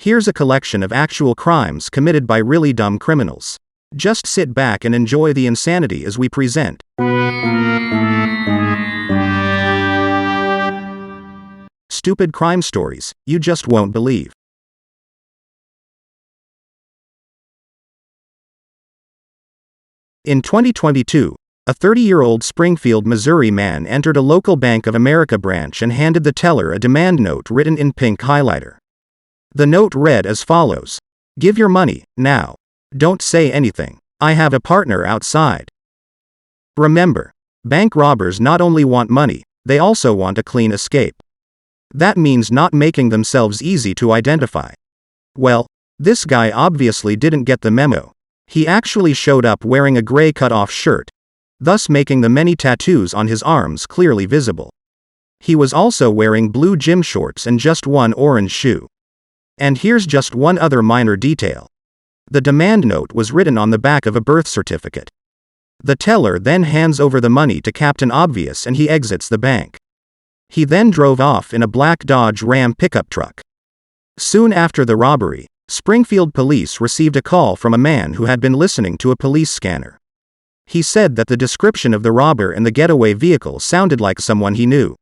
Here's a collection of actual crimes committed by really dumb criminals. Just sit back and enjoy the insanity as we present. Stupid crime stories you just won't believe. In 2022, a 30-year-old Springfield, Missouri man entered a local Bank of America branch and handed the teller a demand note written in pink highlighter. The note read as follows: "Give your money, now. Don't say anything. I have a partner outside." Remember, bank robbers not only want money, they also want a clean escape. That means not making themselves easy to identify. Well, this guy obviously didn't get the memo. He actually showed up wearing a gray cut-off shirt, thus making the many tattoos on his arms clearly visible. He was also wearing blue gym shorts and just one orange shoe. And here's just one other minor detail. The demand note was written on the back of a birth certificate. The teller then hands over the money to Captain Obvious and he exits the bank. He then drove off in a black Dodge Ram pickup truck. Soon after the robbery, Springfield police received a call from a man who had been listening to a police scanner. He said that the description of the robber and the getaway vehicle sounded like someone he knew.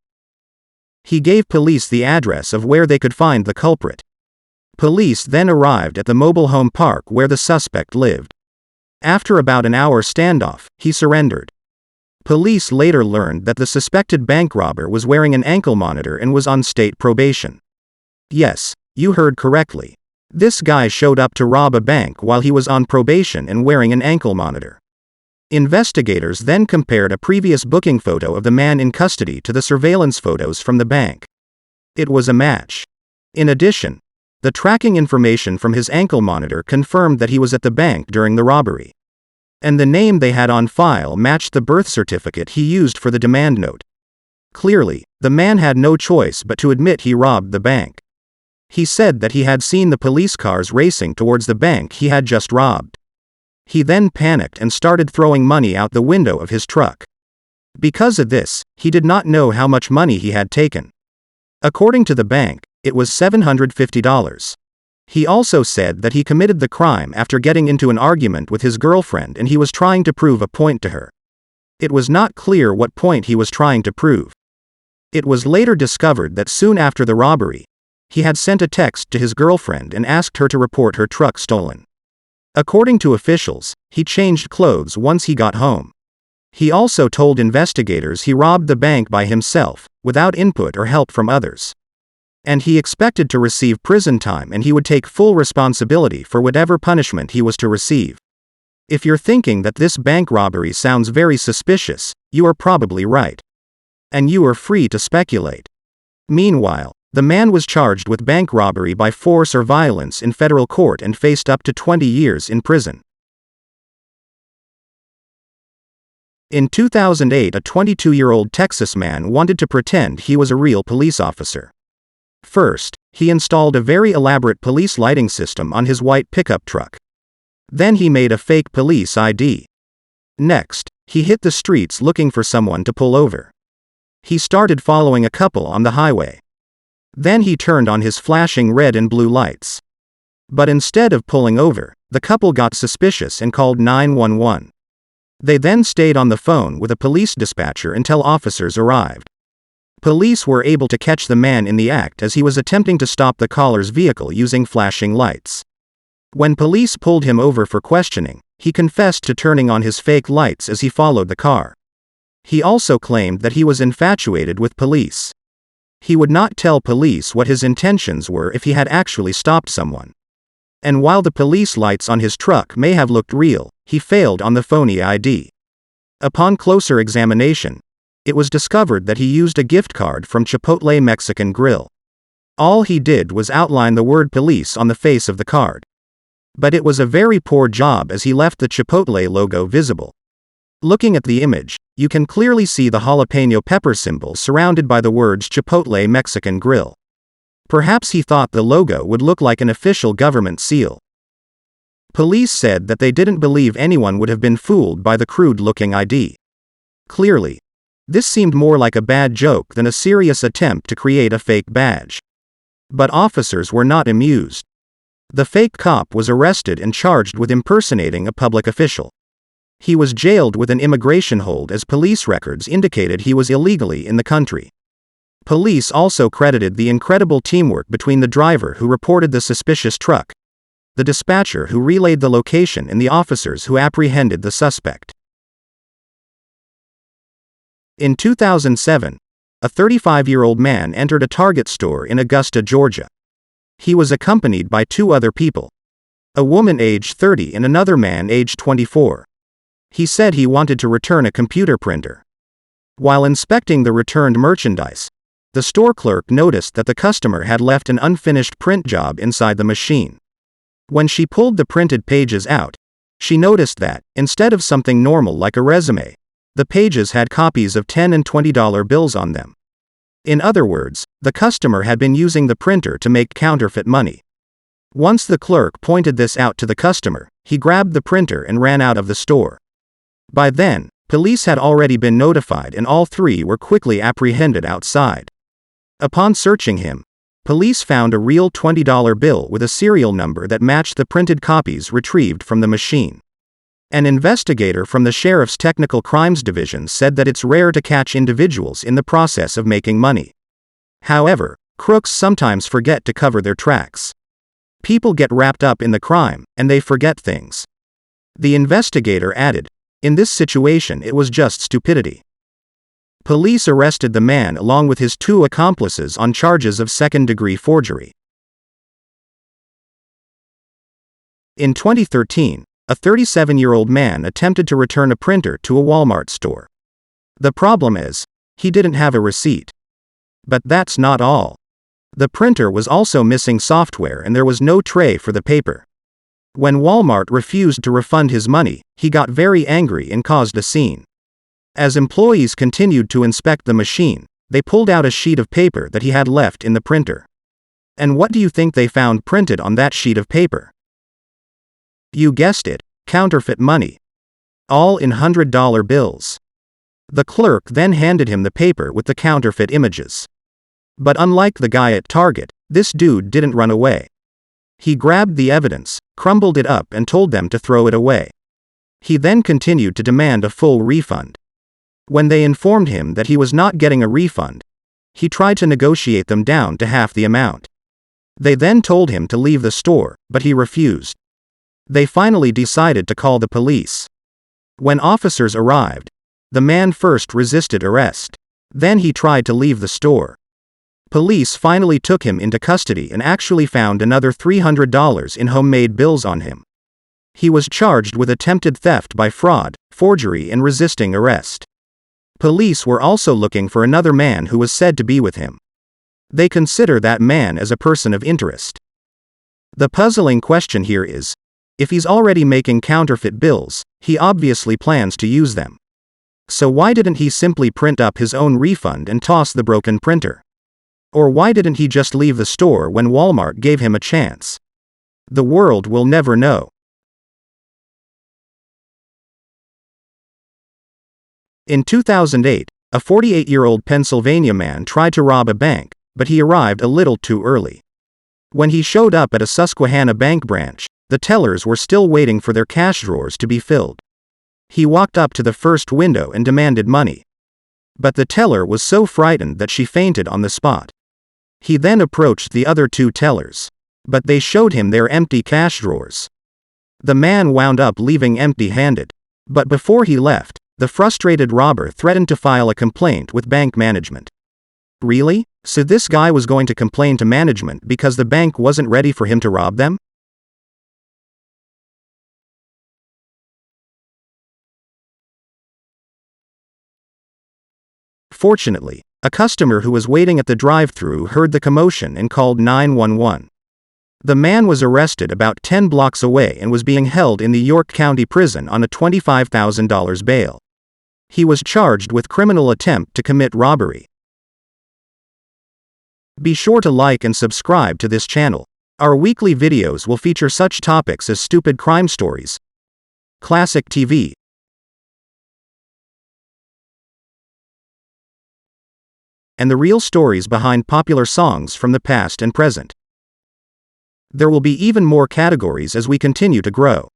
He gave police the address of where they could find the culprit. Police then arrived at the mobile home park where the suspect lived. After about an hour standoff, he surrendered. Police later learned that the suspected bank robber was wearing an ankle monitor and was on state probation. Yes, you heard correctly. This guy showed up to rob a bank while he was on probation and wearing an ankle monitor. Investigators then compared a previous booking photo of the man in custody to the surveillance photos from the bank. It was a match. In addition, the tracking information from his ankle monitor confirmed that he was at the bank during the robbery. And the name they had on file matched the birth certificate he used for the demand note. Clearly, the man had no choice but to admit he robbed the bank. He said that he had seen the police cars racing towards the bank he had just robbed. He then panicked and started throwing money out the window of his truck. Because of this, he did not know how much money he had taken. According to the bank, it was $750. He also said that he committed the crime after getting into an argument with his girlfriend and he was trying to prove a point to her. It was not clear what point he was trying to prove. It was later discovered that soon after the robbery, he had sent a text to his girlfriend and asked her to report her truck stolen. According to officials, he changed clothes once he got home. He also told investigators he robbed the bank by himself, without input or help from others. And he expected to receive prison time and he would take full responsibility for whatever punishment he was to receive. If you're thinking that this bank robbery sounds very suspicious, you are probably right. And you are free to speculate. Meanwhile, the man was charged with bank robbery by force or violence in federal court and faced up to 20 years in prison. In 2008, a 22-year-old Texas man wanted to pretend he was a real police officer. First, he installed a very elaborate police lighting system on his white pickup truck. Then he made a fake police ID. Next, he hit the streets looking for someone to pull over. He started following a couple on the highway. Then he turned on his flashing red and blue lights. But instead of pulling over, the couple got suspicious and called 911. They then stayed on the phone with a police dispatcher until officers arrived. Police were able to catch the man in the act as he was attempting to stop the caller's vehicle using flashing lights. When police pulled him over for questioning, he confessed to turning on his fake lights as he followed the car. He also claimed that he was infatuated with police. He would not tell police what his intentions were if he had actually stopped someone. And while the police lights on his truck may have looked real, he failed on the phony ID. Upon closer examination, it was discovered that he used a gift card from Chipotle Mexican Grill. All he did was outline the word police on the face of the card. But it was a very poor job as he left the Chipotle logo visible. Looking at the image, you can clearly see the jalapeno pepper symbol surrounded by the words Chipotle Mexican Grill. Perhaps he thought the logo would look like an official government seal. Police said that they didn't believe anyone would have been fooled by the crude-looking ID. Clearly, this seemed more like a bad joke than a serious attempt to create a fake badge. But officers were not amused. The fake cop was arrested and charged with impersonating a public official. He was jailed with an immigration hold as police records indicated he was illegally in the country. Police also credited the incredible teamwork between the driver who reported the suspicious truck, the dispatcher who relayed the location, and the officers who apprehended the suspect. In 2007, a 35-year-old man entered a Target store in Augusta, Georgia. He was accompanied by two other people, a woman aged 30 and another man aged 24. He said he wanted to return a computer printer. While inspecting the returned merchandise, the store clerk noticed that the customer had left an unfinished print job inside the machine. When she pulled the printed pages out, she noticed that, instead of something normal like a resume, the pages had copies of $10 and $20 bills on them. In other words, the customer had been using the printer to make counterfeit money. Once the clerk pointed this out to the customer, he grabbed the printer and ran out of the store. By then, police had already been notified and all three were quickly apprehended outside. Upon searching him, police found a real $20 bill with a serial number that matched the printed copies retrieved from the machine. An investigator from the Sheriff's Technical Crimes Division said that it's rare to catch individuals in the process of making money. However, crooks sometimes forget to cover their tracks. People get wrapped up in the crime, and they forget things. The investigator added, "In this situation it was just stupidity." Police arrested the man along with his two accomplices on charges of second-degree forgery. In 2013, a 37-year-old man attempted to return a printer to a Walmart store. The problem is, he didn't have a receipt. But that's not all. The printer was also missing software and there was no tray for the paper. When Walmart refused to refund his money, he got very angry and caused a scene. As employees continued to inspect the machine, they pulled out a sheet of paper that he had left in the printer. And what do you think they found printed on that sheet of paper? You guessed it, counterfeit money. All in $100 bills. The clerk then handed him the paper with the counterfeit images. But unlike the guy at Target, this dude didn't run away. He grabbed the evidence, crumbled it up and told them to throw it away. He then continued to demand a full refund. When they informed him that he was not getting a refund, he tried to negotiate them down to half the amount. They then told him to leave the store, but he refused. They finally decided to call the police. When officers arrived, the man first resisted arrest. Then he tried to leave the store. Police finally took him into custody and actually found another $300 in homemade bills on him. He was charged with attempted theft by fraud, forgery, and resisting arrest. Police were also looking for another man who was said to be with him. They consider that man as a person of interest. The puzzling question here is, if he's already making counterfeit bills, he obviously plans to use them. So why didn't he simply print up his own refund and toss the broken printer? Or why didn't he just leave the store when Walmart gave him a chance? The world will never know. In 2008, a 48-year-old Pennsylvania man tried to rob a bank, but he arrived a little too early. When he showed up at a Susquehanna bank branch, the tellers were still waiting for their cash drawers to be filled. He walked up to the first window and demanded money. But the teller was so frightened that she fainted on the spot. He then approached the other two tellers. But they showed him their empty cash drawers. The man wound up leaving empty-handed. But before he left, the frustrated robber threatened to file a complaint with bank management. Really? So this guy was going to complain to management because the bank wasn't ready for him to rob them? Fortunately, a customer who was waiting at the drive-thru heard the commotion and called 911. The man was arrested about 10 blocks away and was being held in the York County Prison on a $25,000 bail. He was charged with criminal attempt to commit robbery. Be sure to like and subscribe to this channel. Our weekly videos will feature such topics as stupid crime stories, classic TV, and the real stories behind popular songs from the past and present. There will be even more categories as we continue to grow.